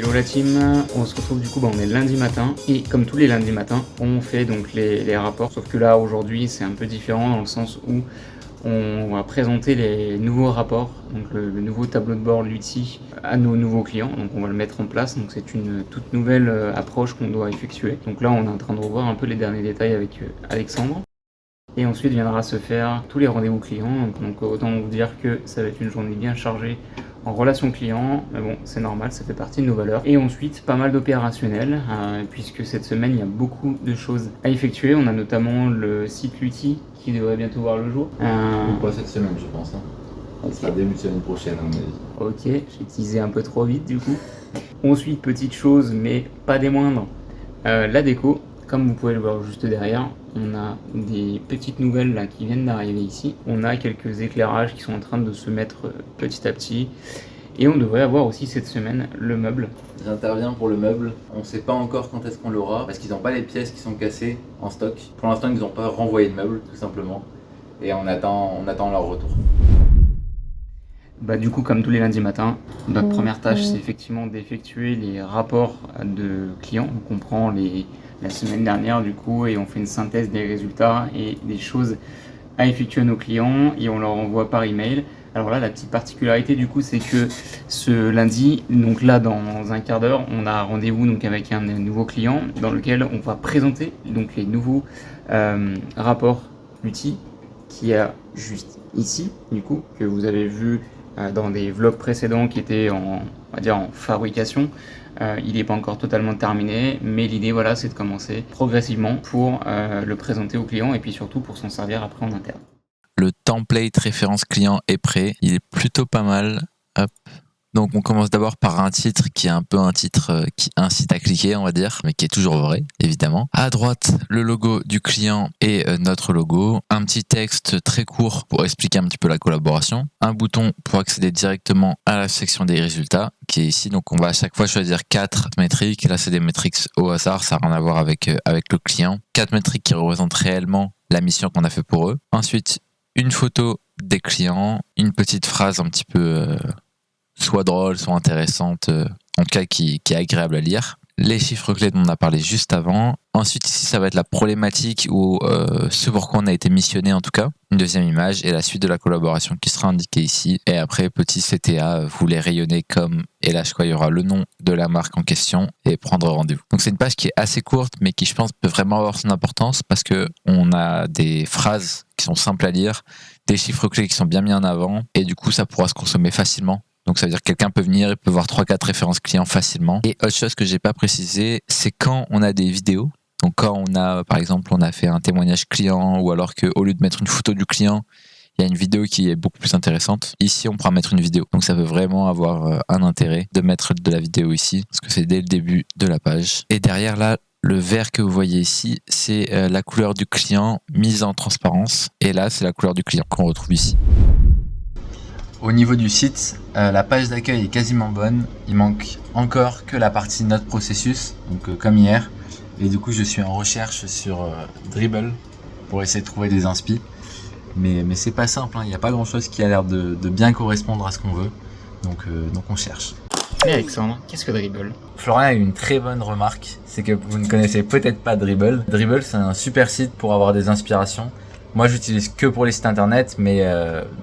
Hello la team, on se retrouve du coup, on est lundi matin et comme tous les lundis matins, on fait donc les rapports, sauf que là aujourd'hui c'est un peu différent dans le sens où on va présenter les nouveaux rapports, donc le nouveau tableau de bord l'outil à nos nouveaux clients, donc on va le mettre en place, donc c'est une toute nouvelle approche qu'on doit effectuer. Donc là on est en train de revoir un peu les derniers détails avec Alexandre. Et ensuite viendra se faire tous les rendez-vous clients, donc autant vous dire que ça va être une journée bien chargée en relation client, mais bon c'est normal, ça fait partie de nos valeurs. Et ensuite pas mal d'opérationnels, puisque cette semaine il y a beaucoup de choses à effectuer. On a notamment le site Lutti qui devrait bientôt voir le jour. Pas cette semaine je pense, Ça sera début de semaine prochaine à mon avis. Ok, j'ai teasé un peu trop vite du coup. Ensuite petite chose mais pas des moindres, la déco. Comme vous pouvez le voir juste derrière, on a des petites nouvelles là qui viennent d'arriver ici. On a quelques éclairages qui sont en train de se mettre petit à petit. Et on devrait avoir aussi cette semaine le meuble. J'interviens pour le meuble. On ne sait pas encore quand est-ce qu'on l'aura parce qu'ils n'ont pas les pièces qui sont cassées en stock. Pour l'instant, ils nous ont pas renvoyé de meuble tout simplement. Et on attend leur retour. Du coup, comme tous les lundis matins, notre première tâche c'est effectivement d'effectuer les rapports de clients. Donc on prend la semaine dernière du coup et on fait une synthèse des résultats et des choses à effectuer à nos clients et on leur envoie par email. Alors là, la petite particularité du coup, c'est que ce lundi, donc là dans un quart d'heure, on a rendez-vous donc avec un nouveau client dans lequel on va présenter donc les nouveaux rapports l'outil qui est juste ici du coup que vous avez vu dans des vlogs précédents qui étaient on va dire en fabrication. Il n'est pas encore totalement terminé, mais l'idée voilà, c'est de commencer progressivement pour le présenter au client et puis surtout pour s'en servir après en interne. Le template référence client est prêt, il est plutôt pas mal. Hop. Donc on commence d'abord par un titre qui est un peu un titre qui incite à cliquer, on va dire, mais qui est toujours vrai, évidemment. À droite, le logo du client et notre logo. Un petit texte très court pour expliquer un petit peu la collaboration. Un bouton pour accéder directement à la section des résultats, qui est ici. Donc on va à chaque fois choisir 4 métriques. Là, c'est des métriques au hasard, ça n'a rien à voir avec le client. 4 métriques qui représentent réellement la mission qu'on a fait pour eux. Ensuite, une photo des clients, une petite phrase un petit peu... soit drôle, soit intéressante, en tout cas qui est agréable à lire. Les chiffres clés dont on a parlé juste avant. Ensuite ici ça va être la problématique ou ce pourquoi on a été missionné en tout cas. Une deuxième image et la suite de la collaboration qui sera indiquée ici. Et après petit CTA, vous les rayonnez comme, et là je crois il y aura le nom de la marque en question et prendre rendez-vous. Donc c'est une page qui est assez courte mais qui je pense peut vraiment avoir son importance parce que on a des phrases qui sont simples à lire, des chiffres clés qui sont bien mis en avant et du coup ça pourra se consommer facilement. Donc ça veut dire que quelqu'un peut venir et peut voir 3-4 références clients facilement. Et autre chose que j'ai pas précisé, c'est quand on a des vidéos. Donc quand on a, par exemple, on a fait un témoignage client ou alors qu'au lieu de mettre une photo du client, il y a une vidéo qui est beaucoup plus intéressante. Ici, on pourra mettre une vidéo. Donc ça peut vraiment avoir un intérêt de mettre de la vidéo ici parce que c'est dès le début de la page. Et derrière là, le vert que vous voyez ici, c'est la couleur du client mise en transparence. Et là, c'est la couleur du client qu'on retrouve ici. Au niveau du site, la page d'accueil est quasiment bonne. Il manque encore que la partie notre processus, donc comme hier. Et du coup, je suis en recherche sur Dribbble pour essayer de trouver des inspi. Mais c'est pas simple, il n'y a pas grand chose qui a l'air de bien correspondre à ce qu'on veut. Donc on cherche. Mais Alexandre, qu'est-ce que Dribbble ? Florian a une très bonne remarque, c'est que vous ne connaissez peut-être pas Dribbble. Dribbble, c'est un super site pour avoir des inspirations. Moi, j'utilise que pour les sites internet, mais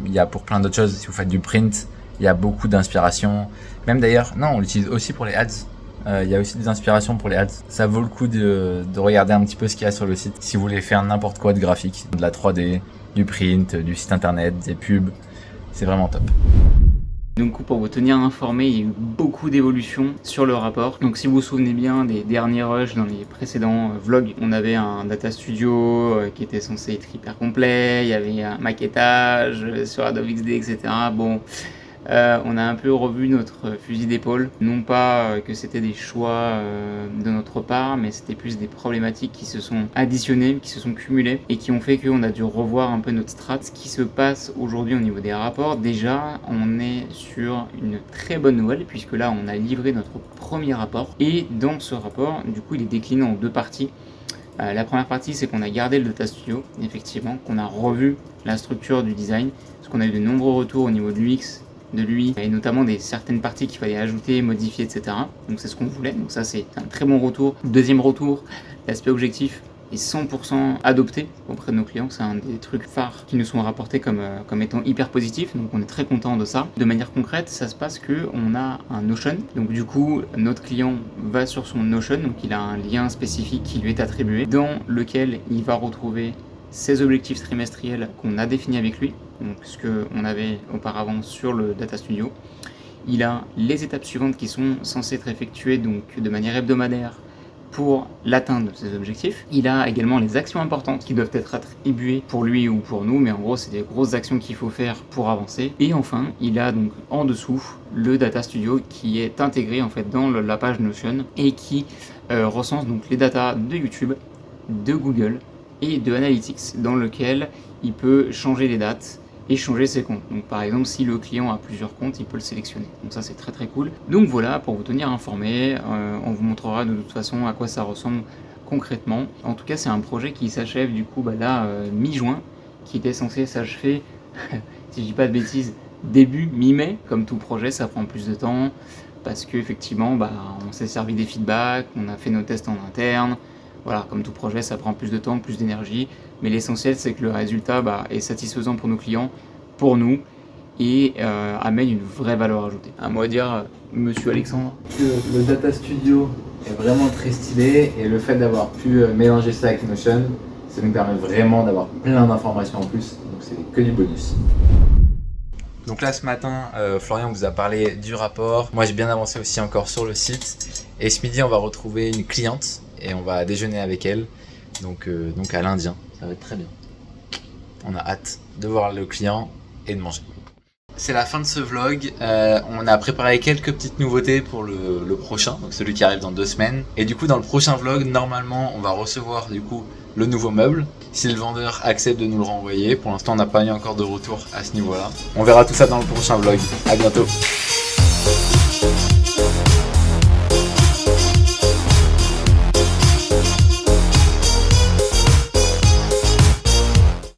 il y a pour plein d'autres choses. Si vous faites du print, il y a beaucoup d'inspiration. Même d'ailleurs, non, on l'utilise aussi pour les ads. Il y a aussi des inspirations pour les ads. Ça vaut le coup de regarder un petit peu ce qu'il y a sur le site. Si vous voulez faire n'importe quoi de graphique, de la 3D, du print, du site internet, des pubs, c'est vraiment top. Donc pour vous tenir informé, il y a eu beaucoup d'évolutions sur le rapport. Donc si vous vous souvenez bien des derniers rushs dans les précédents vlogs, on avait un data studio qui était censé être hyper complet, il y avait un maquettage sur Adobe XD, etc. Bon, on a un peu revu notre fusil d'épaule. Non pas que c'était des choix de notre part, mais c'était plus des problématiques qui se sont additionnées, qui se sont cumulées et qui ont fait qu'on a dû revoir un peu notre strat. Ce qui se passe aujourd'hui au niveau des rapports, déjà on est sur une très bonne nouvelle puisque là on a livré notre premier rapport et dans ce rapport, du coup il est décliné en deux parties. La première partie, c'est qu'on a gardé le Data Studio, effectivement, qu'on a revu la structure du design, parce qu'on a eu de nombreux retours au niveau de l'UX de lui, et notamment des certaines parties qu'il fallait ajouter, modifier, etc. Donc c'est ce qu'on voulait, donc ça c'est un très bon retour. Deuxième retour, l'aspect objectif est 100% adopté auprès de nos clients. C'est un des trucs phares qui nous sont rapportés comme étant hyper positifs, donc on est très content de ça. De manière concrète, ça se passe qu'on a un Notion, donc du coup notre client va sur son Notion, donc il a un lien spécifique qui lui est attribué, dans lequel il va retrouver ses objectifs trimestriels qu'on a définis avec lui, donc ce qu'on avait auparavant sur le Data Studio. Il a les étapes suivantes qui sont censées être effectuées donc de manière hebdomadaire pour l'atteinte de ses objectifs. Il a également les actions importantes qui doivent être attribuées pour lui ou pour nous, mais en gros c'est des grosses actions qu'il faut faire pour avancer. Et enfin, il a donc en dessous le Data Studio qui est intégré en fait dans la page Notion et qui recense donc les datas de YouTube, de Google et de Analytics, dans lequel il peut changer les dates et changer ses comptes. Donc par exemple, si le client a plusieurs comptes, il peut le sélectionner. Donc ça c'est très très cool. Donc voilà, pour vous tenir informé, on vous montrera de toute façon à quoi ça ressemble concrètement. En tout cas, c'est un projet qui s'achève du coup mi-juin, qui était censé s'achever, si je dis pas de bêtises, début mi-mai. Comme tout projet, ça prend plus de temps parce qu'effectivement, on s'est servi des feedbacks, on a fait nos tests en interne. Voilà, comme tout projet, ça prend plus de temps, plus d'énergie, mais l'essentiel c'est que le résultat est satisfaisant pour nos clients, pour nous, et amène une vraie valeur ajoutée. Un mot à dire, monsieur Alexandre? Que le Data Studio est vraiment très stylé, et le fait d'avoir pu mélanger ça avec Notion, ça nous permet vraiment d'avoir plein d'informations en plus, donc c'est que du bonus. Donc là ce matin, Florian vous a parlé du rapport, moi j'ai bien avancé aussi encore sur le site, et ce midi on va retrouver une cliente, et on va déjeuner avec elle, donc à l'Indien, ça va être très bien. On a hâte de voir le client et de manger. C'est la fin de ce vlog, on a préparé quelques petites nouveautés pour le prochain, donc celui qui arrive dans 2 semaines. Et du coup dans le prochain vlog, normalement on va recevoir du coup le nouveau meuble, si le vendeur accepte de nous le renvoyer. Pour l'instant on n'a pas eu encore de retour à ce niveau là. On verra tout ça dans le prochain vlog, à bientôt.